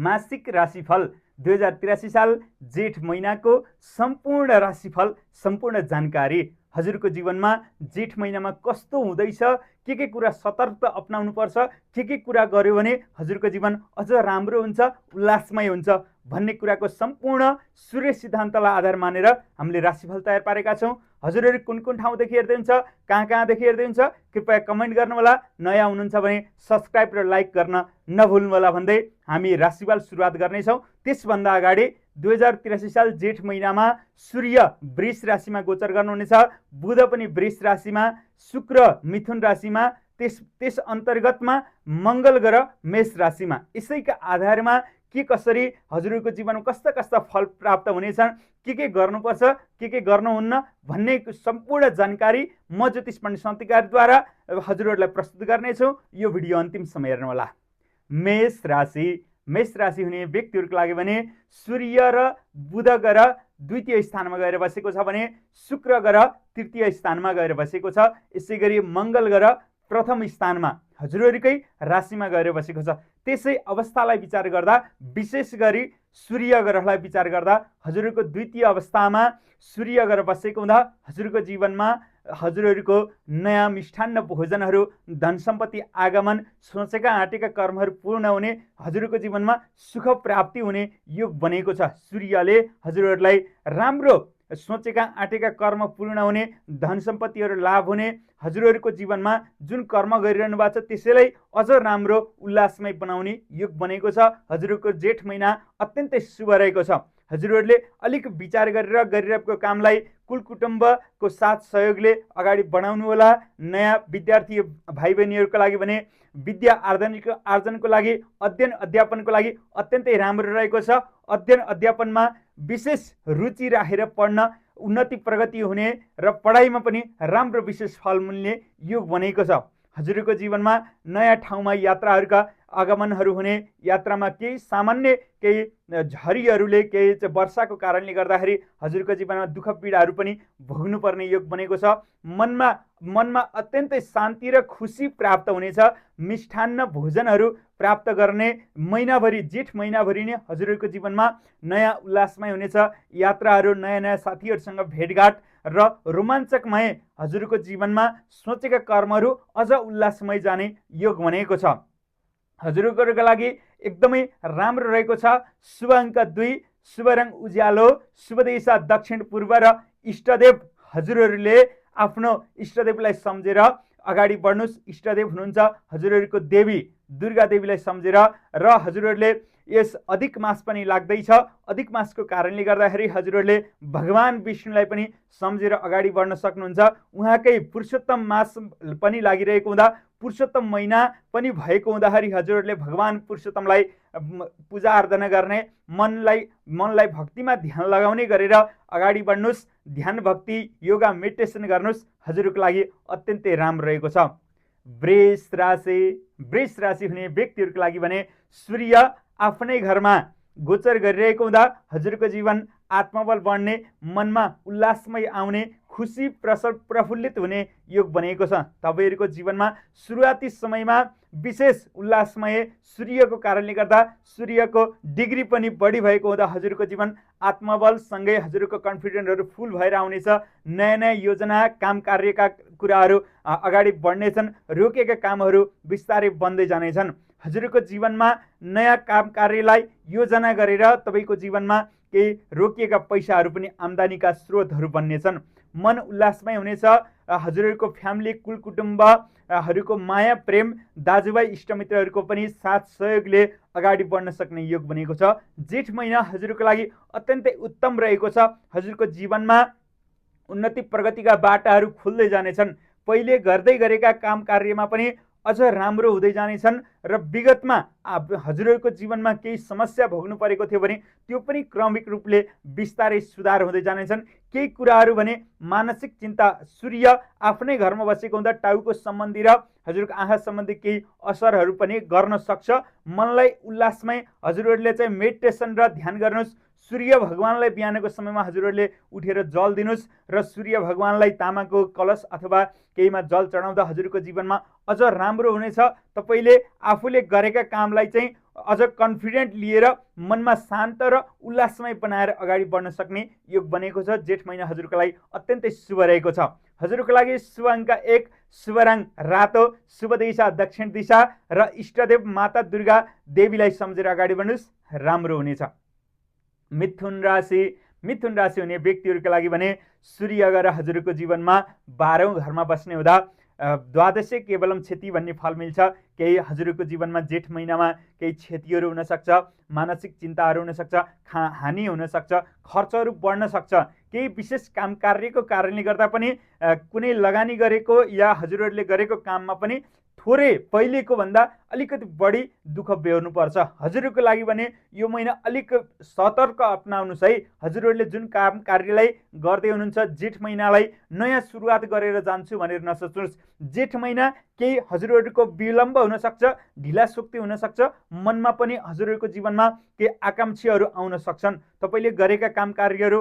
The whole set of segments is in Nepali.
मासिक राशिफल 2083 साल जेठ महिनाको सम्पूर्ण राशिफल, सम्पूर्ण जानकारी हजुरको जीवनमा जेठ महिनामा कस्तो हुँदैछ, के कुरा सतर्कता अपनाउनु पर्छ, के कुरा गर्यो भने हजुरको जीवन अझ राम्रो हुन्छ, उल्लासमय हुन्छ भन्ने कुराको सम्पूर्ण सूर्य सिद्धान्तलाई आधार मानेर हामीले राशिफल तयार पारेका छौँ। हजुरहरू कुन कुन ठाउँदेखि हेर्दै हुन्छ, कहाँदेखि हेर्दै हुन्छ, कृपया कमेन्ट गर्नुहोला। नयाँ हुनुहुन्छ भने सब्सक्राइब र लाइक गर्न नभुल्नुहोला भन्दै हामी राशिफल सुरुवात गर्नेछौँ। त्यसभन्दा अगाडि 2083 साल जेठ महिनामा सूर्य वृष राशिमा गोचर गर्नुहुनेछ, बुध पनि वृष राशिमा, शुक्र मिथुन राशिमा, त्यस अन्तर्गतमा मङ्गल ग्रह मेष राशिमा। यसैका आधारमा के कसरी हजुरहरूको जीवनमा कस्ता कस्ता फल प्राप्त हुनेछन्, के गर्नुपर्छ, के गर्नुहुन्न भन्ने सम्पूर्ण जानकारी म ज्योतिष पण्डित सन्तिकारद्वारा हजुरहरूलाई प्रस्तुत गर्नेछु। यो भिडियो अन्तिमसम्म हेर्नुहोला। मेष राशि हुने व्यक्तिहरूको लागि भने सूर्य र बुध ग्रह द्वितीय स्थानमा गएर बसेको छ भने शुक्र ग्रह तृतीय स्थानमा गएर बसेको छ। यसै गरी मङ्गल ग्रह प्रथम स्थानमा हजुरहरूकै राशिमा गएर बसेको छ। त्यसै अवस्थालाई विचार गर्दा, विशेष गरी सूर्य ग्रहलाई विचार गर्दा हजुरहरूको द्वितीय अवस्थामा सूर्य ग्रह बसेको हुँदा हजुरको जीवनमा हजुरहरूको नयाँ मिष्ठान्न भोजनहरू, धन सम्पत्ति आगमन, सोचेका आँटेका कर्महरू पूर्ण हुने, हजुरको जीवनमा सुख प्राप्ति हुने योग बनेको छ। सूर्यले हजुरहरूलाई राम्रो सोचेका आँटेका कर्म पूर्ण हुने, धन सम्पत्तिहरू लाभ हुने, हजुरहरूको जीवनमा जुन कर्म गरिरहनु भएको छ त्यसैलाई अझ राम्रो उल्लासमय बनाउने योग बनेको छ। हजुरहरूको जेठ महिना अत्यन्तै शुभ रहेको छ। हजुरहरूले अलिक विचार गरेर गरिरहेको कामलाई कुल कुटुम्बको साथ सहयोगले अगाडि बढाउनु होला। नयाँ विद्यार्थी भाइ बहिनीहरूको लागि भने विद्या आर्जनको लागि, अध्ययन अध्यापनको लागि अत्यन्तै राम्रो रहेको छ। अध्ययन अध्यापनमा विशेष रुचि राखेर पढ्न उन्नति प्रगति हुने र पढाइमा पनि राम्रो विशेष फल मिल्ने योग बनेको छ। हजुरको जीवनमा नयाँ ठाउँमा यात्राहरूका आगमनहरू हुने, यात्रामा केही सामान्य केही झरीहरूले, केही वर्षाको कारणले गर्दाखेरि हजुरको जीवनमा दुःख पीडाहरू पनि भोग्नुपर्ने योग बनेको छ। मनमा अत्यन्तै शान्ति र खुसी प्राप्त हुनेछ। मिष्ठान्न भोजनहरू प्राप्त गर्ने महिनाभरि, जेठ महिनाभरि नै हजुरहरूको जीवनमा नयाँ उल्लासमय हुनेछ। यात्राहरू, नयाँ साथीहरूसँग भेटघाट र रोमाञ्चकमय हजुरको जीवनमा सोचेका कर्महरू अझ उल्लासमय जाने योग बनेको छ। हजुरहरूको लागि एकदमै राम्रो रहेको छ। शुभ अङ्क 2, शुभ रङ उज्यालो, शुभ दिशा दक्षिण पूर्व र इष्टदेव हजुरहरूले आफ्नो इष्टदेवलाई सम्झेर अगाडि बढ्नुहोस्। इष्टदेव हुनुहुन्छ हजुरहरूको देवी दुर्गा देवीलाई सम्झेर, र हजुरहरूले यस अधिक मास पनि लाग्दैछ। अधिक मासको कारणले गर्दाखेरि हजुरहरूले भगवान विष्णुलाई पनि सम्झेर अगाडि बढ्न सक्नुहुन्छ। उहाँकै पुरुषोत्तम मास पनि लागिरहेको हुँदा, पुरुषोत्तम महिना पनि भएको हुँदाखेरि हजुरहरूले भगवान पुरुषोत्तमलाई पूजा आराधना गर्ने, मनलाई भक्तिमा ध्यान लगाउने गरेर अगाडि बढ्नुहोस्। ध्यान भक्ति योगा मेडिटेसन गर्नुहोस्। हजुरको लागि अत्यन्तै राम्रो रहेको छ। वृष राशि हुने व्यक्तिहरूको लागि भने सूर्य आफ्नै घरमा गोचर गरिरहेको हुँदा हजुरको जीवन आत्मबल बढ्ने, मनमा उल्लासमय आउने, खुसी प्रफुल्लित हुने योग बनेको छ। तपाईँहरूको जीवनमा सुरुवाती समयमा विशेष उल्लासमय सूर्यको कारणले गर्दा सूर्यको डिग्री पनि बढी भएको हुँदा हजुरको जीवन आत्मबलसँगै हजुरको कन्फिडेन्टहरू फुल भएर आउनेछ। नयाँ योजना, काम कार्यका कुराहरू अगाडि बढ्नेछन्। रोकेका कामहरू बिस्तारै बन्दै जानेछन्। हजुरको जीवनमा नयाँ काम कार्यलाई योजना गरेर तपाईँको जीवनमा केही रोकिएका पैसाहरू पनि आम्दानीका स्रोतहरू बन्नेछन्। मन उल्लासमय हुनेछ। हजुरहरूको फ्यामिली, कुल कुटुम्बहरूको माया प्रेम, दाजुभाइ इष्टमित्रहरूको पनि साथ सहयोगले अगाडि बढ्न सक्ने योग बनेको छ। जेठ महिना हजुरको लागि अत्यन्तै उत्तम रहेको छ। हजुरको जीवनमा उन्नति प्रगतिका बाटाहरू खुल्दै जानेछन्। पहिले गर्दै गरेका काम कार्यमा पनि अझ राम्रो हुँदै जानेछन् र विगतमा हजुरहरूको जीवनमा केही समस्या भोग्नु परेको थियो भने त्यो पनि क्रमिक रूपले बिस्तारै सुधार हुँदै जानेछन्। केही कुराहरू भने मानसिक चिन्ता, सूर्य आफ्नै घरमा बसेको हुँदा टाउको सम्बन्धी र हजुरको आँखा सम्बन्धी केही असरहरू पनि गर्न सक्छ। मनलाई उल्लासमय हजुरहरूले चाहिँ मेडिटेसन र ध्यान गर्नुहोस्। सूर्य भगवानलाई बिहानको समयमा हजुरहरूले उठेर जल दिनुहोस् र सूर्य भगवानलाई तामाको कलश अथवा केहीमा जल चढाउँदा हजुरको जीवनमा अझ राम्रो हुनेछ। तपाईले आफूले गरेका काम कामलाई चाहिँ अझ कन्फिडेन्ट लिएर मनमा शान्त र उल्लासमय बनाएर अगाडि बढ्न सक्ने योग बनेको छ। जेठ महिना हजुरको लागि अत्यन्तै शुभ रहेको छ। हजुरको लागि शुभ अङ्क 1, शुभ रङ रातो, शुभ दिशा दक्षिण दिशा र इष्टदेव माता दुर्गा देवीलाई सम्झेर अगाडि बढ्नुहोस्, राम्रो हुनेछ। मिथुन राशि हुने व्यक्तिहरूका लागि भने सूर्य गएर हजुरको जीवनमा 12औं घरमा बस्ने हुँदा द्वादशे केवलम क्षति भन्ने फल मिल्छ। केही हजुरको जीवनमा जेठ महिनामा केही क्षतिहरू हुनसक्छ, मानसिक चिन्ताहरू हुनसक्छ, हानि हुनसक्छ, खर्चहरू बढ्न सक्छ। केही विशेष काम कार्यको कारणले गर्दा पनि कुनै लगानी गरेको या हजुरहरूले गरेको काममा पनि थोरै पहिलेको भन्दा अलिकति बढी दुःख बेहोर्नुपर्छ। हजुरको लागि भने यो महिना अलिक सतर्क अपनाउनुहोस् है। हजुरहरूले जुन काम कार्यलाई गर्दै हुनुहुन्छ जेठ महिनालाई नयाँ सुरुवात गरेर जान्छु भनेर नसोच्नुहोस्। जेठ महिना केही हजुरहरूको विलम्ब हुनसक्छ, ढिलासुक्ति हुनसक्छ, मनमा पनि हजुरहरूको जीवनमा केही आकाङ्क्षाहरू आउन सक्छन्। तपाईँले गरेका काम कार्यहरू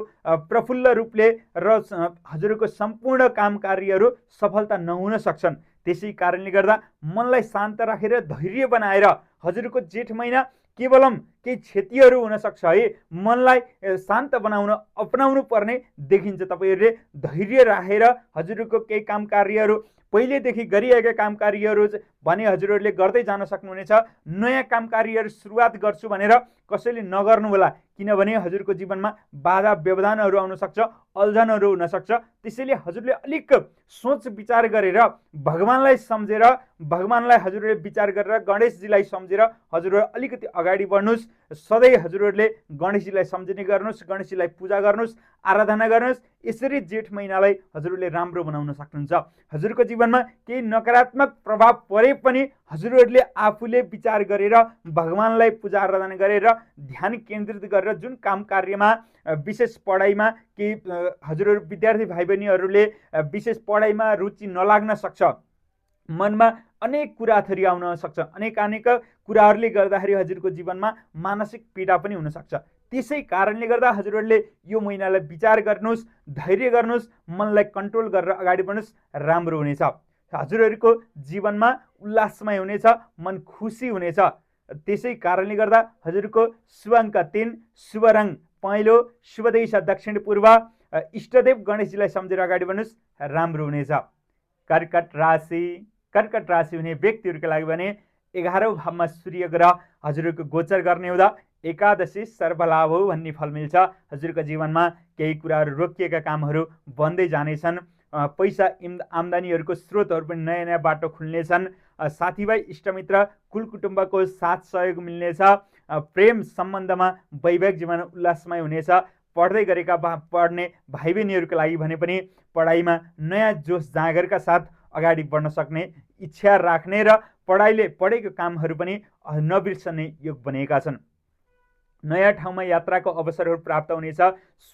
प्रफुल्ल रूपले र हजुरको सम्पूर्ण काम कार्यहरू सफलता नहुन सक्छन्। त्यसै कारणले गर्दा मनलाई शान्त राखेर धैर्य बनाएर हजुरको जेठ महिना केवलम केही क्षतिहरू हुनसक्छ है। मनलाई शान्त बनाउन अपनाउनु पर्ने देखिन्छ। तपाईँहरूले धैर्य राखेर हजुरको केही काम कार्यहरू पहिलेदेखि गरिएका काम कार्यहरू भने हजुरहरूले गर्दै जान सक्नुहुनेछ। नयाँ काम कार्यहरू सुरुवात गर्छु भनेर कसैले नगर्नु होला, किनभने हजुरको जीवनमा बाधा व्यवधानहरू आउन सक्छ, अल्झनहरू हुनसक्छ। त्यसैले हजुरले अलिक सोच विचार गरेर भगवानलाई सम्झेर, भगवानलाई हजुरहरूले विचार गरेर गणेशजीलाई सम्झेर हजुरहरू अलिकति अगाडि बढ्नुहोस्। सधैँ हजुरहरूले गणेशजीलाई सम्झिने गर्नुहोस्, गणेशजीलाई पूजा गर्नुहोस्, आराधना गर्नुहोस्। यसरी जेठ महिनालाई हजुरहरूले राम्रो बनाउन सक्नुहुन्छ। हजुरको जीवनमा केही नकारात्मक प्रभाव परे पनि हजुरहरूले आफूले विचार गरेर भगवानलाई पूजा आराधना गरेर ध्यान केन्द्रित गरेर जुन काम कार्यमा विशेष पढाइमा केही हजुरहरू विद्यार्थी भाइ बहिनीहरूले विशेष पढाइमा रुचि नलाग्न सक्छ, मनमा अनेक कुराहरू आउन सक्छ, अनेक कुराहरूले गर्दाखेरि हजुरको जीवनमा मानसिक पीडा पनि हुनसक्छ। त्यसै कारणले गर्दा हजुरहरूले यो महिनालाई विचार गर्नुहोस्, धैर्य गर्नुहोस्, मनलाई कन्ट्रोल गरेर अगाडि बढ्नुहोस्, राम्रो हुनेछ। हजुरहरूको जीवनमा उल्लासमय हुनेछ, मन खुसी हुनेछ। त्यसै कारणले गर्दा हजुरको शुभ अङ्क 3, शुभ रङ पहेँलो, शुभ दिशा दक्षिण पूर्व, इष्टदेव गणेशजीलाई सम्झेर अगाडि बढ्नुहोस्, राम्रो हुनेछ। कर्कट राशि हुने व्यक्तिहरूका लागि भने 11औं भावमा सूर्य ग्रह हजुरहरूको गोचर गर्ने हुँदा एकादशी सर्वलाभ हो भन्ने फल मिल्छ। हजुरको जीवनमा केही कुराहरू रोकिएका कामहरू बन्दै जानेछन्। पैसा आम्दानीहरूको स्रोतहरू पनि नयाँ नयाँ बाटो खुल्नेछन्। साथीभाइ इष्टमित्र कुल कुटुम्बको साथ सहयोग मिल्नेछ। प्रेम सम्बन्धमा वैवाहिक जीवन उल्लासमय हुनेछ। पढ्दै गरेका पढ्ने भाइ बहिनीहरूको लागि भने पनि पढाइमा नयाँ जोस जाँगरका साथ अगाडि बढ्न सक्ने इच्छा राख्ने र पढाइले पढेको कामहरू पनि नबिर्सने योग बनेका छन्। नयाँ ठाउँमा यात्राको अवसरहरू प्राप्त हुनेछ।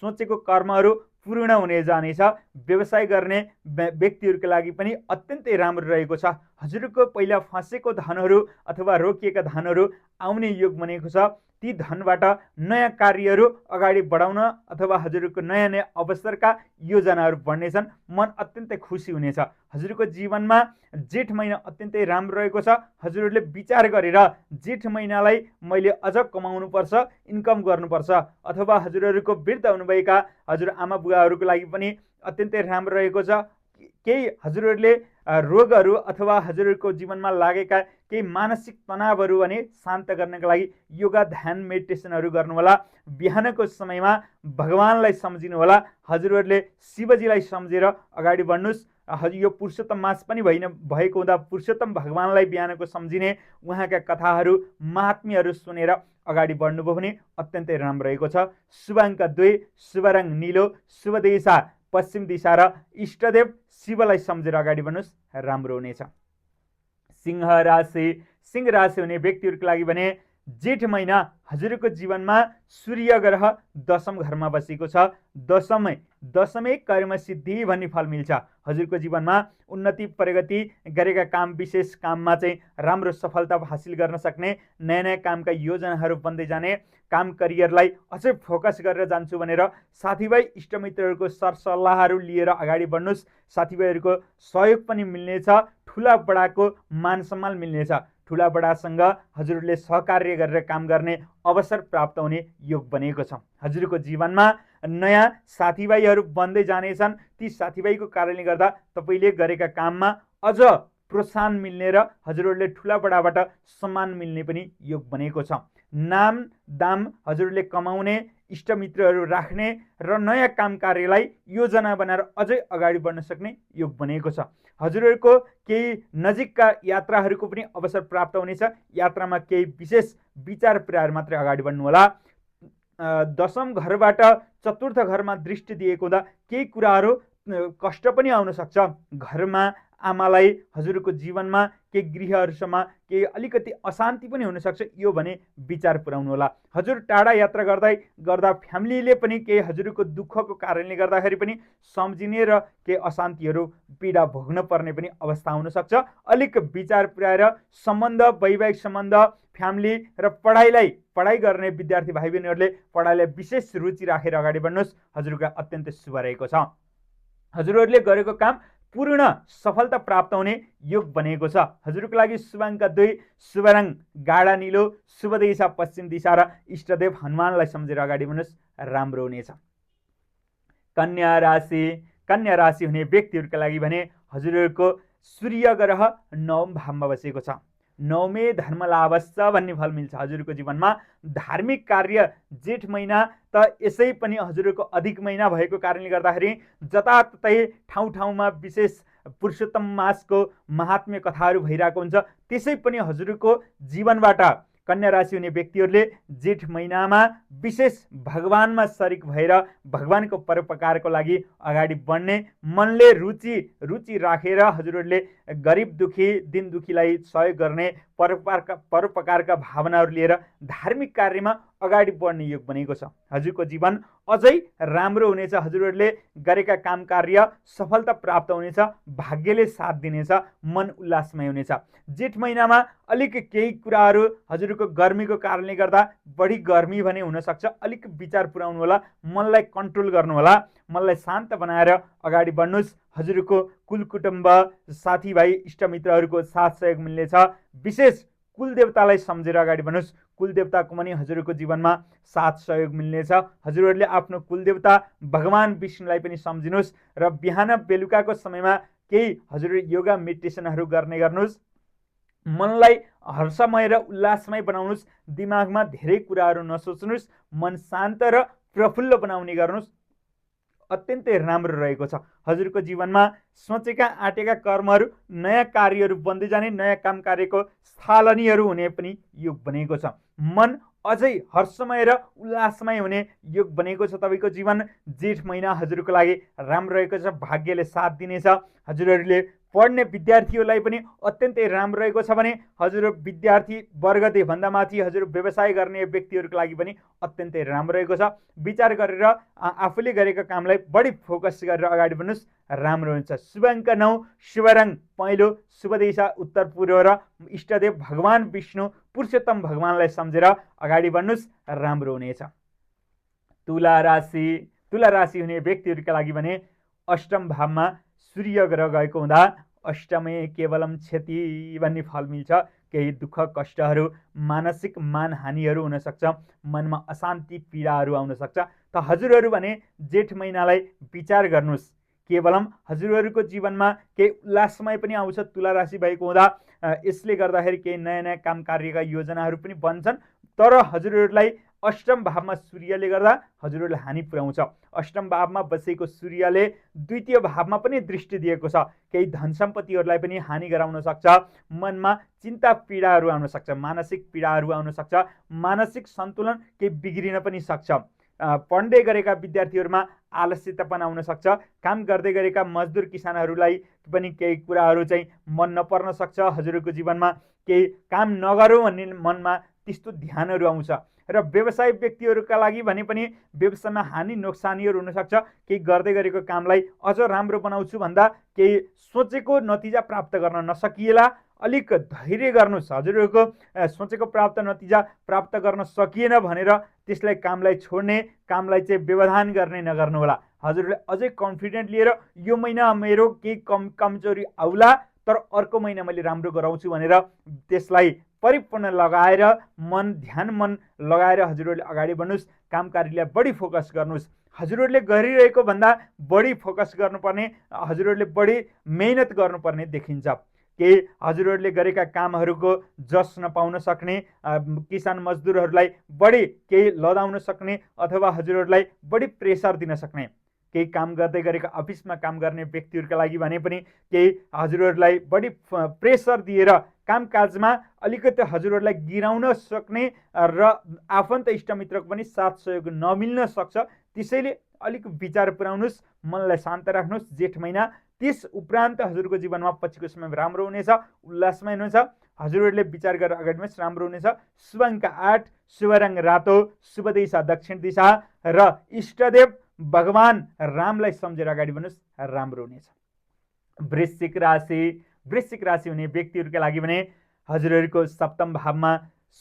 सोचेको कर्महरू पूर्ण हुने जानेछ। व्यवसाय गर्ने व्यक्तिहरूका लागि पनि अत्यन्तै राम्रो रहेको छ। हजुरको पहिला फँसेको धनहरू अथवा रोकिएका धनहरू आउने योग बनेको छ। ती धनबाट नयाँ कार्यहरू अगाडि बढाउन अथवा हजुरको नयाँ नयाँ अवसरका योजनाहरू बढ्नेछन्। मन अत्यन्तै खुसी हुनेछ। हजुरको जीवनमा जेठ महिना अत्यन्तै राम्रो रहेको छ। हजुरहरूले विचार गरेर जेठ महिनालाई मैले अझ कमाउनुपर्छ, इन्कम गर्नुपर्छ, अथवा हजुरहरूको वृद्ध हुनुभएका हजुर आमा बुवाहरूको लागि पनि अत्यन्तै राम्रो रहेको छ। केही हजुरहरूले रोगहरू अथवा हजुरहरूको जीवनमा लागेका केही मानसिक तनावहरू भने शान्त गर्नका लागि योगा, ध्यान, मेडिटेसनहरू गर्नु होला। बिहानको समयमा भगवानलाई सम्झिनु होला। हजुरहरूले शिवजीलाई सम्झेर अगाडि बढ्नुहोस्। यो पुरुषोत्तम मास पनि भएको हुँदा पुरुषोत्तम भगवानलाई बिहानको सम्झिने, उहाँका कथाहरू महात्म्यहरू सुनेर अगाडि बढ्नुभयो भने अत्यन्तै राम्रो रहेको छ। शुभ अङ्क 2, शुभ रङ नीलो, शुभ दिशा पश्चिम दिशा र इष्टदेव शिवलाई सम्झेर अगाडि बढ्नुहोस्, राम्रो हुनेछ। सिंह राशि हुने व्यक्तिहरूको लागि भने जेठ महिना हजुरको जीवनमा सूर्य ग्रह 10औं घरमा बसेको छ। दशमै कर्म सिद्धि भन्ने फल मिल्छ। हजुरको जीवनमा उन्नति प्रगति गरेका काम, विशेष काममा चाहिँ राम्रो सफलता हासिल गर्न सक्ने, नयाँ नयाँ कामका योजनाहरू बन्दै जाने, काम करियरलाई अझै फोकस गरेर जान्छु भनेर साथीभाइ इष्टमित्रहरूको सरसल्लाहहरू लिएर अगाडि बढ्नुहोस्। साथीभाइहरूको सहयोग पनि मिल्नेछ। ठुला बडाको मान सम्मान मिल्नेछ। ठुलाबडासँग हजुरहरूले सहकार्य गरेर काम गर्ने अवसर प्राप्त हुने योग बनेको छ। हजुरको जीवनमा नयाँ साथीभाइहरू बन्दै जानेछन्। ती साथीभाइको कारणले गर्दा तपाईँले गरेका काममा अझ प्रोत्साहन मिल्ने र हजुरहरूले ठुलाबडाबाट सम्मान मिल्ने पनि योग बनेको छ। नाम दाम हजुरहरूले कमाउने, इष्टमित्रहरू राख्ने र नयाँ काम कार्यलाई योजना बनाएर अझै अगाडि बढ्न सक्ने योग बनेको छ। हजुरहरूको केही नजिकका यात्राहरूको पनि अवसर प्राप्त हुनेछ। यात्रामा केही विशेष विचार पुर्याएर मात्रै अगाडि बढ्नुहोला। दशम घरबाट चतुर्थ घरमा दृष्टि दिएको हुँदा केही कुराहरू कष्ट पनि आउन सक्छ। घरमा आमालाई हजुरको जीवनमा केही गृहहरूसम्म केही अलिकति अशान्ति पनि हुनसक्छ। यो भने विचार पुर्याउनु होला। हजुर टाढा यात्रा गर्दा फ्यामिलीले पनि केही हजुरको दुःखको कारणले गर्दाखेरि पनि सम्झिने र केही अशान्तिहरू पीडा भोग्न पर्ने पनि अवस्था हुनसक्छ। अलिक विचार पुर्याएर सम्बन्ध, वैवाहिक सम्बन्ध, फ्यामिली र पढाइ गर्ने विद्यार्थी भाइ बहिनीहरूले पढाइलाई विशेष रुचि राखेर अगाडि बढ्नुहोस्। हजुरको अत्यन्तै शुभ रहेको छ। हजुरहरूले गरेको काम पूर्ण सफलता प्राप्त हुने योग बनेको छ। हजुरको लागि शुभ अङ्क 2, शुभ रङ गाढा नीलो, शुभ दिशा पश्चिम दिशा र इष्टदेव हनुमानलाई सम्झेर अगाडि बढ्नुहोस्, राम्रो हुनेछ। कन्या राशि हुने व्यक्तिहरूका लागि भने हजुरहरूको सूर्य ग्रह 9औं भावमा बसेको छ। 9मे धर्म लाभश्च भन्ने फल मिल्छ। हजुरको जीवनमा धार्मिक कार्य जेठ महिना त यसै पनि हजुरको अधिक महिना भएको कारणले गर्दाखेरि जताततै ठाउँमा विशेष पुरुषोत्तम मासको महात्म्य कथाहरू भइरहेको हुन्छ। त्यसै पनि हजुरको जीवनबाट कन्या राशि हुने व्यक्तिहरूले जेठ महिनामा विशेष भगवानमा शरीक भएर भगवानको परोपकारको लागि अगाडि बढ्ने, मनले रुचि राखेर हजुरहरूले गरिब दुखी दिन दुखीलाई सहयोग गर्ने, परोपकारका भावनाहरू लिएर धार्मिक कार्यमा अगाडि बढ्ने योग बनेको छ। हजुरको जीवन अझै राम्रो हुनेछ। हजुरहरूले गरेका काम कार्य सफलता प्राप्त हुनेछ। भाग्यले साथ दिनेछ। मन उल्लासमय हुनेछ। जेठ महिनामा अलिक केही कुराहरू हजुरको गर्मीको कारणले गर्दा बढी गर्मी भने हुनसक्छ। अलिक विचार पुर्याउनु होला। मनलाई कन्ट्रोल गर्नु होला। मनलाई शान्त बनाएर अगाडि बढ्नुहोस्। हजुरको कुलकुटुम्ब, साथीभाइ, इष्टमित्रहरूको साथ सहयोग मिल्नेछ। विशेष कुलदेवतालाई सम्झेर अगाडि बढ्नुहोस्। कुलदेवताको पनि हजुरको जीवनमा साथ सहयोग मिल्नेछ। हजुरहरूले आफ्नो कुलदेवता भगवान विष्णुलाई पनि सम्झिनुहोस् र बिहान बेलुकाको समयमा केही हजुर योगा मेडिटेसनहरू गर्ने गर्नुहोस्। मनलाई हर्षमय र उल्लासमय बनाउनुहोस्। दिमागमा धेरै कुराहरू नसोच्नुहोस्। मन शान्त र प्रफुल्ल बनाउने गर्नुहोस्। अत्यन्तै राम्रो रहेको छ। हजुरको जीवनमा सोचेका आँटेका कर्महरू, नयाँ कार्यहरू बन्दै जाने, नयाँ काम कार्यको स्थालनीहरू हुने पनि योग बनेको छ। मन अझै हर्षमय र उल्लासमय हुने योग बनेको छ। तपाईँको जीवन जेठ महिना हजुरको लागि राम्रो रहेको छ। भाग्यले साथ दिनेछ। हजुरहरूले पढ्ने विद्यार्थीहरूलाई पनि अत्यन्तै राम्रो रहेको छ भने हजुर विद्यार्थी वर्गदेखि भन्दा माथि हजुर व्यवसाय गर्ने व्यक्तिहरूको लागि पनि अत्यन्तै राम्रो रहेको छ। विचार गरेर आफूले गरेको कामलाई बढी फोकस गरेर अगाडि बढ्नुहोस्, राम्रो हुन्छ। शुभ अङ्क 9, शुभ रङ पहेँलो, शुभ दिशा उत्तर पूर्व र इष्टदेव भगवान विष्णु पुरुषोत्तम भगवानलाई सम्झेर अगाडि बढ्नुहोस्, राम्रो हुनेछ। तुला राशि हुने व्यक्तिहरूका लागि भने अष्टम भावमा सूर्य ग्रह गएको हुँदा अष्टमे केवलम क्षति भन्ने फल मिल्छ। केही दुःख कष्टहरू, मानसिक मानहानिहरू हुनसक्छ। मनमा अशान्ति पीडाहरू आउन सक्छ। त हजुरहरू भने जेठ महिनालाई विचार गर्नुहोस्। केवलम हजुरहरूको जीवनमा केही उल्लासमय पनि आउँछ। तुला राशि भएको हुँदा यसले गर्दाखेरि केही नयाँ नयाँ काम कार्यका योजनाहरू पनि बन्छन्। तर हजुरहरूलाई अष्टम भावमा सूर्यले गर्दा हजुरहरूलाई हानि पुर्याउँछ। अष्टम भावमा बसेको सूर्यले द्वितीय भावमा पनि दृष्टि दिएको छ। केही धन सम्पत्तिहरूलाई पनि हानि गराउन सक्छ। मनमा चिन्ता पीडाहरू आउन सक्छ। मानसिक पीडाहरू आउन सक्छ। मानसिक सन्तुलन केही बिग्रिन पनि सक्छ। पढ्दै गरेका विद्यार्थीहरूमा आलस्यतापन आउन सक्छ। काम गर्दै गरेका मजदुर किसानहरूलाई पनि केही कुराहरू चाहिँ मन नपर्न सक्छ। हजुरको जीवनमा केही काम नगरौँ भन्ने मनमा त्यस्तो ध्यानहरू आउँछ। र व्यवसाय व्यक्तिहरूका लागि भने पनि व्यवसायमा हानि नोक्सानीहरू हुनसक्छ। केही गर्दै गरेको कामलाई अझ राम्रो बनाउँछु भन्दा केही सोचेको नतिजा प्राप्त गर्न नसकिएला। अलिक धैर्य गर्नुहोस्। हजुरहरूको सोचेको नतिजा प्राप्त गर्न सकिएन भनेर त्यसलाई कामलाई छोड्ने, कामलाई चाहिँ व्यवधान गर्ने नगर्नु होला। हजुरले अझै कन्फिडेन्ट लिएर यो महिना मेरो केही कमजोरी आउला तर अर्को महिना मैले राम्रो गराउँछु भनेर त्यसलाई परिपूर्ण लगाएर मन लगाएर हजुरहरूले अगाडि बढ्नुहोस्। काम कार्यलाई बढी फोकस गर्नुहोस्। हजुरहरूले गरिरहेको भन्दा बढी फोकस गर्नुपर्ने, हजुरहरूले बढी मेहनत गर्नुपर्ने देखिन्छ। केही हजुरहरूले गरेका कामहरूको जस नपाउन सक्ने, किसान मजदुरहरूलाई बढी केही लदाउन सक्ने अथवा हजुरहरूलाई बढी प्रेसर दिन सक्ने, केही काम गर्दै गरेका अफिसमा काम गर्ने व्यक्तिहरूका लागि भने पनि केही हजुरहरूलाई बढी प्रेसर दिएर कामकाजमा अलिकति हजुरहरूलाई गिराउन सक्ने र आफन्त इष्टमित्रको पनि साथ सहयोग नमिल्न सक्छ। त्यसैले अलिक विचार पुर्याउनुहोस्, मनलाई शान्त राख्नुहोस्। जेठ महिना त्यस उपरान्त हजुरको जीवनमा पछिको समय राम्रो हुनेछ, उल्लासमय हुनेछ। हजुरहरूले विचार गरेर अगाडि बढ्नुहोस्, राम्रो हुनेछ। शुभ अङ्क 8, शुभ रङ रातो, शुभ दिशा दक्षिण दिशा र इष्टदेव भगवान रामलाई सम्झेर अगाडि बढ्नुहोस्, राम्रो हुनेछ। वृश्चिक राशि हुने व्यक्तिहरूका लागि भने हजुरहरूको सप्तम भावमा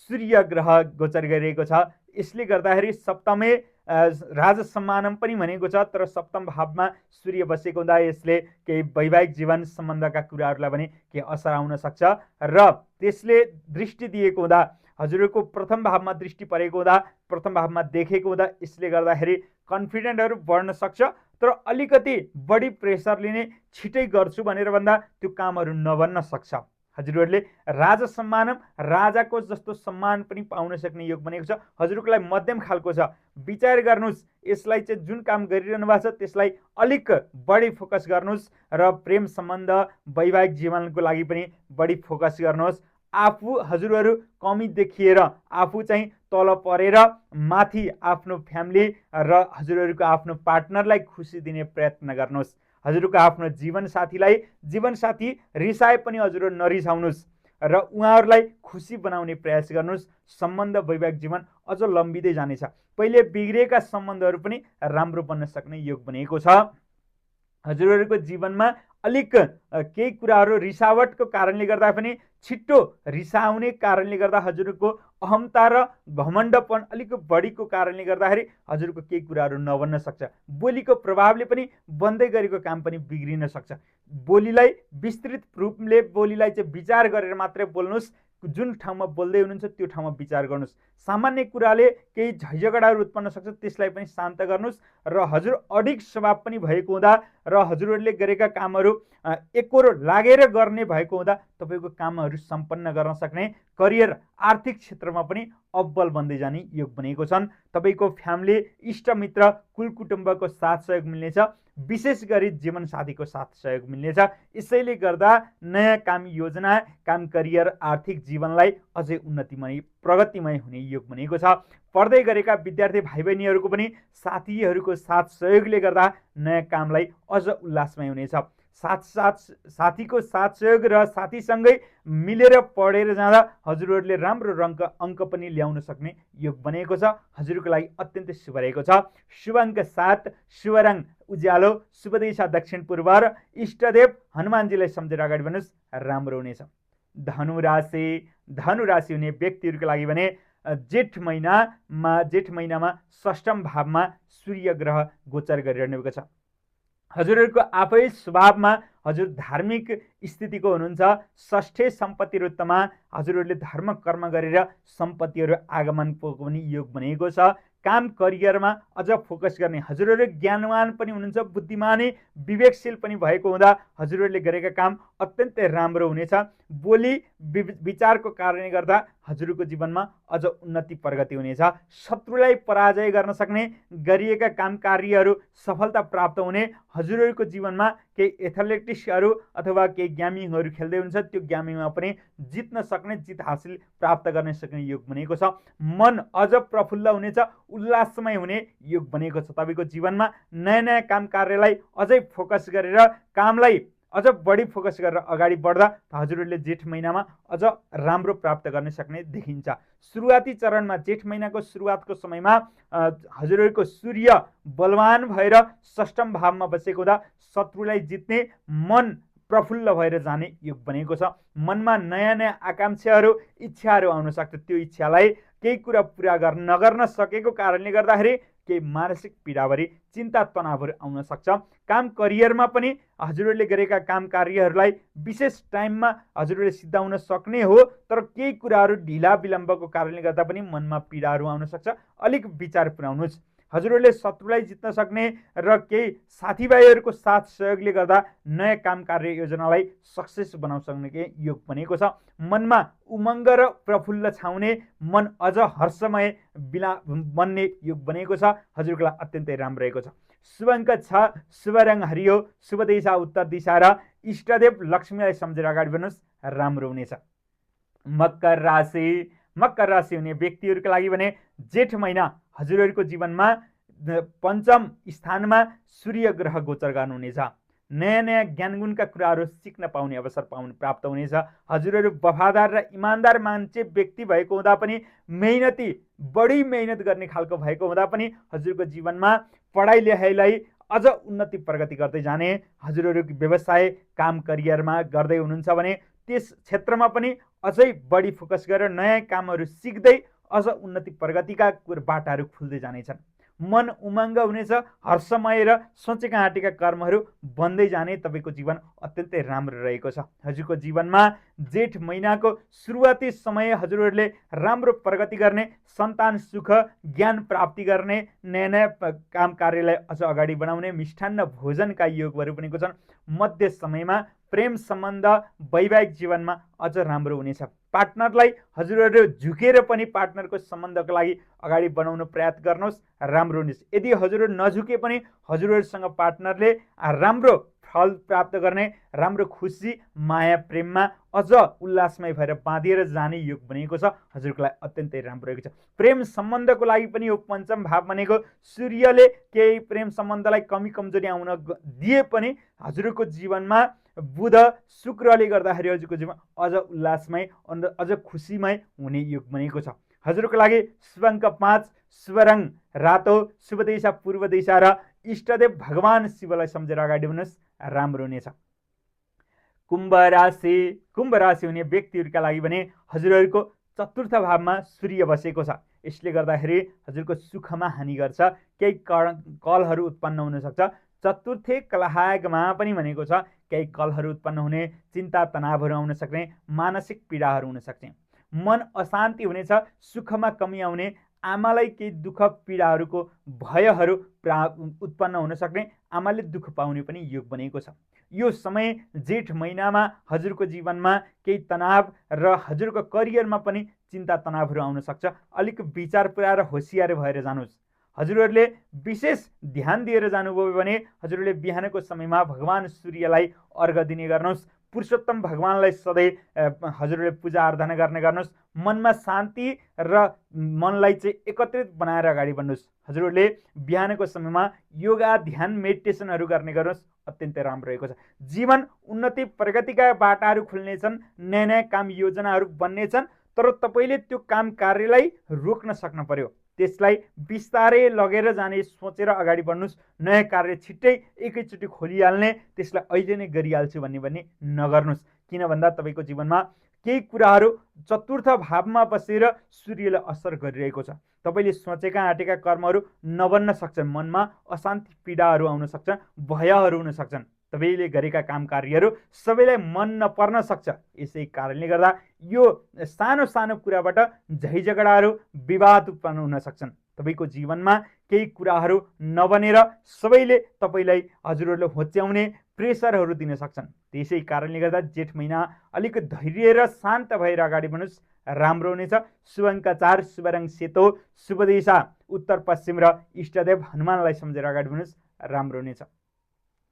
सूर्य ग्रह गोचर गरिरहेको छ। यसले गर्दाखेरि सप्तमे राजसम्मानम पनि भनेको छ, तर सप्तम भावमा सूर्य बसेको हुँदा यसले केही वैवाहिक जीवन सम्बन्धका कुराहरूलाई पनि केही असर आउन सक्छ र त्यसले दृष्टि दिएको हुँदा, हजुरहरूको प्रथम भावमा दृष्टि परेको हुँदा, प्रथम भावमा देखेको हुँदा यसले गर्दाखेरि कन्फिडेन्टहरू बढ्न सक्छ। तर अलिकति बढी प्रेसर लिने, छिटै गर्छु भनेर भन्दा त्यो कामहरू नबन्न सक्छ। हजुरहरूले राजा सम्मानम, राजाको जस्तो सम्मान पनि पाउन सक्ने योग बनेको छ। हजुरको लागि मध्यम खालको छ। विचार गर्नुहोस्, यसलाई चाहिँ जुन काम गरिरहनु भएको छ त्यसलाई अलिक बढी फोकस गर्नुहोस् र प्रेम सम्बन्ध, वैवाहिक जीवनको लागि पनि बढी फोकस गर्नुहोस्। आफू हजुरहरू कमी देखिएर आफू चाहिँ तल परेर माथि आफ्नो फ्यामिली र हजुरहरूको आफ्नो पार्टनरलाई खुसी दिने प्रयत्न गर्नुहोस्। हजुरको आफ्नो जीवनसाथी रिसाए पनि हजुर नरिसाउनुहोस् र उहाँहरूलाई खुसी बनाउने प्रयास गर्नुहोस्। सम्बन्ध, वैवाहिक जीवन अझ लम्बिँदै जानेछ। पहिले बिग्रेका सम्बन्धहरू पनि राम्रो बन्न सक्ने योग बनेको छ। हजुरहरूको जीवनमा अलिक केही कुराहरू रिसावटको कारणले गर्दा पनि, छिट्टो रिसाउने कारणले गर्दा हजुरको अहमता र घमण्डपन अलिक बढीको कारणले गर्दाखेरि हजुरको केही कुराहरू नबन्न सक्छ। बोलीको प्रभावले पनि बन्दै गरेको काम पनि बिग्रिन सक्छ। बोलीलाई विस्तृत रूपले बोलीलाई चाहिँ विचार गरेर मात्रै बोल्नुहोस्। जुन ठाउँमा बोल्दै हुनुहुन्छ त्यो ठाउँमा विचार गर्नुहोस्। सामान्य कुराले केही झैझगडाहरू उत्पन्न सक्छ, त्यसलाई पनि शान्त गर्नुहोस् र हजुर अडिक स्वभाव पनि भएको हुँदा र हजुरहरूले गरेका कामहरू एकोरो लागेर गर्ने भएको हुँदा तपाईँको कामहरू सम्पन्न गर्न सक्ने, करियर, आर्थिक क्षेत्रमा पनि अब्बल बन्दै जाने योग बनेको छन्। तपाईँको फ्यामिली, इष्टमित्र, कुलकुटुम्बको साथ सहयोग मिल्नेछ। विशेष गरी जीवनसाथीको साथ सहयोग मिल्नेछ। यसैले गर्दा नयाँ काम योजना, काम, करियर, आर्थिक जीवनलाई अझै उन्नतिमय, प्रगतिमय हुने योग बनेको छ। पढ्दै गरेका विद्यार्थी भाइ बहिनीहरूको पनि साथीहरूको साथ सहयोगले गर्दा नयाँ कामलाई अझ उल्लासमय हुनेछ। साथीको साथ सहयोग र साथीसँगै मिलेर पढेर जाँदा हजुरहरूले राम्रो अङ्क पनि ल्याउन सक्ने योग बनेको छ। हजुरको लागि अत्यन्तै शुभ रहेको छ। शुभ अङ्क 7, शुभ रङ उज्यालो, शुभ दिशा दक्षिण पूर्व र इष्टदेव हनुमानजीलाई सम्झेर अगाडि बढ्नुहोस्, राम्रो हुनेछ। धनुराशि हुने व्यक्तिहरूको लागि भने जेठ महिनामा षष्ठम भावमा सूर्य ग्रह गोचर गरिरहनु भएको छ। हजुरहरूको आफै स्वभावमा हजुर धार्मिक स्थितिको हुनुहुन्छ। षष्ठे सम्पत्ति रुत्तमा हजुरहरूले धर्म कर्म गरेर सम्पत्तिहरू आगमनको पनि योग बनेको छ। काम, करियरमा अझ फोकस गर्ने, हजुरहरू ज्ञानवान पनि हुनुहुन्छ, बुद्धिमानी, विवेकशील पनि भएको हुँदा हजुरहरूले गरेका काम अत्यन्तै राम्रो हुनेछ। बोली विचारको कारणले गर्दा हजुरको जीवनमा अझ उन्नति प्रगति हुनेछ। शत्रुलाई पराजय गर्न सक्ने, गरिएका काम कार्यहरू सफलता प्राप्त हुने, हजुरहरूको जीवनमा केही एथलेटिक्सहरू अथवा केही गेमिङहरू खेल्दै हुन्छ, त्यो गेमिङमा पनि जित्न सक्ने, जित हासिल प्राप्त गर्न सक्ने योग बनेको छ। मन अझ प्रफुल्ल हुनेछ, उल्लासमय हुने योग बनेको छ। तपाईँको जीवनमा नयाँ काम कार्यलाई अझै फोकस गरेर, कामलाई अझ बढी फोकस गरेर अगाडि बढ्दा हजुरहरूले जेठ महिनामा अझ राम्रो प्राप्त गर्न सक्ने देखिन्छ। सुरुवाती चरणमा जेठ महिनाको सुरुवातको समयमा हजुरहरूको सूर्य बलवान भएर षष्ठम भावमा बसेको हुँदा शत्रुलाई जित्ने, मन प्रफुल्ल भएर जाने योग बनेको छ। मनमा नयाँ नयाँ आकांक्षाहरू इच्छाहरू आउन सक्छ। त्यो इच्छालाई केही कुरा पुरा नगर्न सकेको कारणले गर्दाखेरि केही मानसिक पीडाभरि चिन्ता तनावहरू आउन सक्छ। काम करियरमा पनि हजुरहरूले गरेका काम कार्यहरूलाई विशेष टाइममा हजुरहरूले सिद्धाउन सक्ने हो, तर केही कुराहरू ढिला विलम्बको कारणले गर्दा पनि मनमा पीडाहरू आउन सक्छ। अलिक विचार पुर्याउनुहोस्। हजुरहरूले शत्रुलाई जित्न सक्ने र केही साथीभाइहरूको साथ सहयोगले गर्दा नयाँ काम कार्य योजनालाई सक्सेस बनाउन सक्ने योग बनेको छ। मनमा उमङ्ग र प्रफुल्ल छाउने, मन अझ हर्षमय बन्ने योग बनेको छ। हजुरको लागि अत्यन्तै राम्रो रहेको छ। शुभ अङ्क 6, शुभ रङ हरियो, शुभ दिशा उत्तर दिशा र इष्टदेव लक्ष्मीलाई सम्झेर अगाडि बढ्नुहोस्, राम्रो हुनेछ। मकर राशि हुने व्यक्तिहरूका लागि भने जेठ महिना हजुरहरूको जीवनमा पञ्चम स्थानमा सूर्य ग्रह गोचर गर्नुहुनेछ। नयाँ नयाँ ज्ञानगुणका कुराहरू सिक्न पाउने अवसर प्राप्त हुनेछ। हजुरहरू वफादार र इमान्दार मान्छे व्यक्ति भएको हुँदा पनि, बढी मेहनत गर्ने खालको भएको हुँदा पनि हजुरको जीवनमा पढाइ लेखाइलाई अझ उन्नति प्रगति गर्दै जाने, हजुरहरू व्यवसाय काम करियरमा गर्दै हुनुहुन्छ भने त्यस क्षेत्रमा पनि अझै बढी फोकस गरेर नयाँ कामहरू सिक्दै अझ उन्नति प्रगतिका बाटाहरू खुल्दै जानेछन्। मन उमङ्ग हुनेछ, हर्षमय र सोचेका आँटेका कर्महरू बन्दै जाने तपाईँको जीवन अत्यन्तै राम्रो रहेको छ। हजुरको जीवनमा जेठ महिनाको सुरुवाती समय हजुरहरूले राम्रो प्रगति गर्ने, सन्तान सुख, ज्ञान प्राप्ति गर्ने, नयाँ नयाँ काम कार्यलाई अझ अगाडि बढाउने, मिष्ठान्न भोजनका योगहरू बनेको छन्। मध्य समयमा प्रेम सम्बन्ध, वैवाहिक जीवनमा अझ राम्रो हुनेछ। पार्टनरलाई हजुरहरू झुकेर पनि पार्टनरको सम्बन्धको लागि अगाडि बढाउन प्रयास गर्नुहोस्, राम्रो हुनेछ। यदि हजुरहरू नझुके पनि हजुरहरूसँग पार्टनरले राम्रो फल प्राप्त गर्ने, राम्रो खुसी माया प्रेममा अझ उल्लासमय भएर बाँधिएर जाने योग बनेको छ। हजुरको लागि अत्यन्तै राम्रो रहेको छ। प्रेम सम्बन्धको लागि पनि यो पञ्चम भाव भनेको सूर्यले केही प्रेम सम्बन्धलाई कमी कमजोरी आउन दिए पनि हजुरको जीवनमा बुध शुक्रले गर्दाखेरि हजुरको जीवन अझ उल्लासमय अझ खुसीमय हुने योग बनेको छ। हजुरको लागि शुभ अङ्क 5, शुभ रङ रातो, शुभ दिशा पूर्व दिशा र इष्टदेव भगवान शिवलाई सम्झेर अगाडि बढ्नुहोस्, राम्रो हुनेछ। कुम्भ राशि हुने व्यक्तिहरूका लागि भने हजुरहरूको चतुर्थ भावमा सूर्य बसेको छ। यसले गर्दाखेरि हजुरको सुखमा हानि गर्छ, केही कलहहरू उत्पन्न हुन सक्छ। चतुर्थे कलहागमा पनि भनेको छ केही कलहहरू उत्पन्न हुने, चिन्ता तनावहरू आउन सक्ने, मानसिक पीडाहरू हुन सक्ने, मन अशान्ति हुनेछ, सुखमा कमी आउने, आमालाई केही दुःख पीडाहरूको भयहरू उत्पन्न हुन सक्ने, आमाले दुःख पाउने पनि योग बनेको छ। यो समय जेठ महिनामा हजुरको जीवनमा केही तनाव र हजुरको करियरमा पनि चिन्ता तनावहरू आउन सक्छ। अलिक विचार पुर्याएर होसियार भएर जानुहोस्। हजुरहरूले विशेष ध्यान दिएर जानुभयो भने हजुरहरूले बिहानको समयमा भगवान सूर्यलाई अर्घ दिने गर्नुहोस्। पुरुषोत्तम भगवानलाई सधैँ हजुरहरूले पूजा आराधना गर्ने गर्नुहोस्। मनमा शान्ति र मनलाई चाहिँ एकत्रित बनाएर अगाडि बढ्नुहोस्। हजुरहरूले बिहानको समयमा योगा ध्यान मेडिटेसनहरू गर्ने गर्नुहोस्, अत्यन्तै राम्रो रहेको छ। जीवन उन्नति प्रगतिका बाटाहरू खुल्नेछन्, नयाँ नयाँ काम योजनाहरू बन्नेछन्, तर तपाईँले त्यो काम कार्यलाई रोक्न सक्नु पर्यो। त्यसलाई बिस्तारै लगेर जाने सोचेर अगाडि बढ्नुहोस्। नयाँ कार्य छिट्टै एकैचोटि खोलिहाल्ने, त्यसलाई अहिले नै गरिहाल्छु भन्ने नगर्नुहोस्। किन भन्दा तपाईँको जीवनमा केही कुराहरू चतुर्थ भावमा बसेर सूर्यले असर गरिरहेको छ। तपाईँले सोचेका आँटेका कर्महरू नबन्न सक्छन्, मनमा अशान्ति पीडाहरू आउन सक्छन्, भयहरू हुन सक्छन्। तपाईँले गरेका काम कार्यहरू सबैलाई मन नपर्न सक्छ। यसै कारणले गर्दा यो सानो सानो कुराबाट झैझगडाहरू विवाद उत्पन्न हुन सक्छन्। तपाईँको जीवनमा केही कुराहरू नबनेर सबैले तपाईँलाई हजुरहरूले होच्याउने प्रेसरहरू दिन सक्छन्। त्यसै कारणले गर्दा जेठ महिना अलिक धैर्य र शान्त भएर अगाडि बढ्नुहोस्, राम्रो हुनेछ। शुभ अङ्क 4, शुभ रङ सेतो, शुभ दिशा उत्तर पश्चिम र इष्टदेव हनुमानलाई सम्झेर अगाडि बढ्नुहोस्, राम्रो हुनेछ।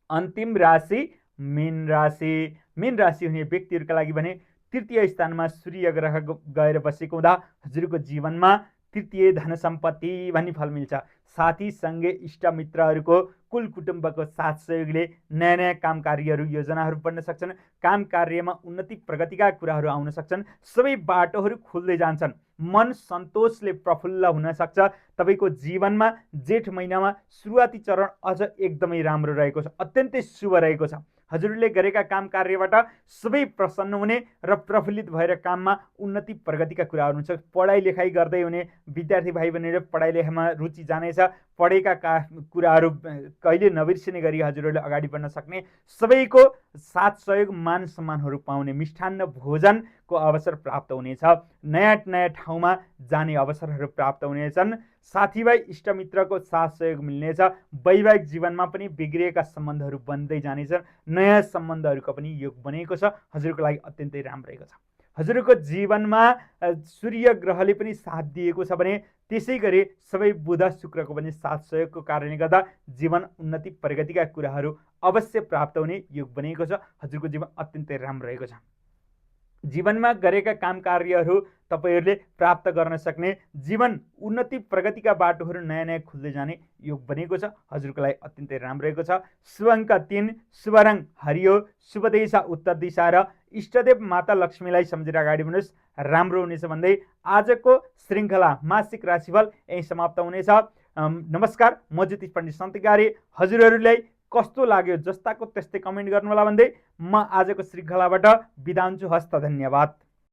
अन्तिम राशि मीन राशि हुने व्यक्तिहरूका लागि भने तृतीय स्थानमा सूर्य ग्रह गएर बसेको हुँदा हजुरको जीवनमा तृतीय धन सम्पत्ति भन्ने फल मिल्छ। साथी सँगै इष्टमित्रहरूको कुल कुटुम्बको साथ सहयोगले नयाँ नयाँ काम कार्यहरू योजनाहरू बन्न सक्छन्। काम कार्यमा उन्नति प्रगतिका कुराहरू आउन सक्छन्। सबै बाटोहरू खुल्दै जान्छन्। मन सन्तोषले प्रफुल्ल हुन सक्छ। तपाईँको जीवनमा जेठ महिनामा सुरुवाती चरण अझ एकदमै राम्रो रहेको छ, अत्यन्तै शुभ रहेको छ। हजुरले गरेका काम कार्यबाट सबै प्रसन्न हुने र प्रफुल्लित भएर काममा उन्नति प्रगतिका कुराहरू हुन्छ। पढाइ लेखाइ गर्दै हुने विद्यार्थी भाइ बहिनीले पढाइ लेखाइमा रुचि जानेछ। पढेका कुराहरू कहिले नबिर्सिने गरी हजुरहरूले अगाडि बढ्न सक्ने, सबैको साथ सहयोग मान सम्मानहरू पाउने, मिष्ठान्न भोजनको अवसर प्राप्त हुनेछ। नयाँ नयाँ ठाउँमा जाने अवसरहरू प्राप्त हुनेछन्। साथीभाइ इष्टमित्रको साथ सहयोग मिल्नेछ। वैवाहिक जीवनमा पनि बिग्रिएका सम्बन्धहरू बन्दै जानेछन्। नयाँ सम्बन्धहरूको पनि योग बनेको छ। हजुरको लागि अत्यन्तै राम्रो रहेको छ। हजुरको जीवनमा सूर्य ग्रहले पनि साथ दिएको छ भने त्यसै गरी सबै बुध शुक्रको पनि साथ सहयोगको कारणले गर्दा जीवन उन्नति प्रगतिका कुराहरू अवश्य प्राप्त हुने योग बनेको छ। हजुरको जीवन अत्यन्तै राम्रो रहेको छ। जीवनमा गरेका काम कार्यहरू तपाईहरूले प्राप्त गर्न सक्ने, जीवन उन्नति प्रगतिका बाटोहरू नयाँ नयाँ खुल्दै जाने योग बनेको छ। हजुरको लागि अत्यन्तै राम्रो रहेको छ। शुभ अङ्क 3, शुभ रङ हरियो, शुभ दिशा उत्तर दिशा र इष्टदेव माता लक्ष्मीलाई सम्झेर अगाडि बढ्नुहोस्, राम्रो हुनेछ भन्दै आजको श्रृङ्खला मासिक राशिफल यही समाप्त हुनेछ। नमस्कार, म ज्योतिष पण्डित सन्तिकारी। हजुरहरूलाई कस्तो लाग्यो जस्ताको त्यस्तै कमेन्ट गर्नुहोला भन्दै म आजको श्रृङ्खलाबाट बिदा हुन्छु। हस्त, धन्यवाद।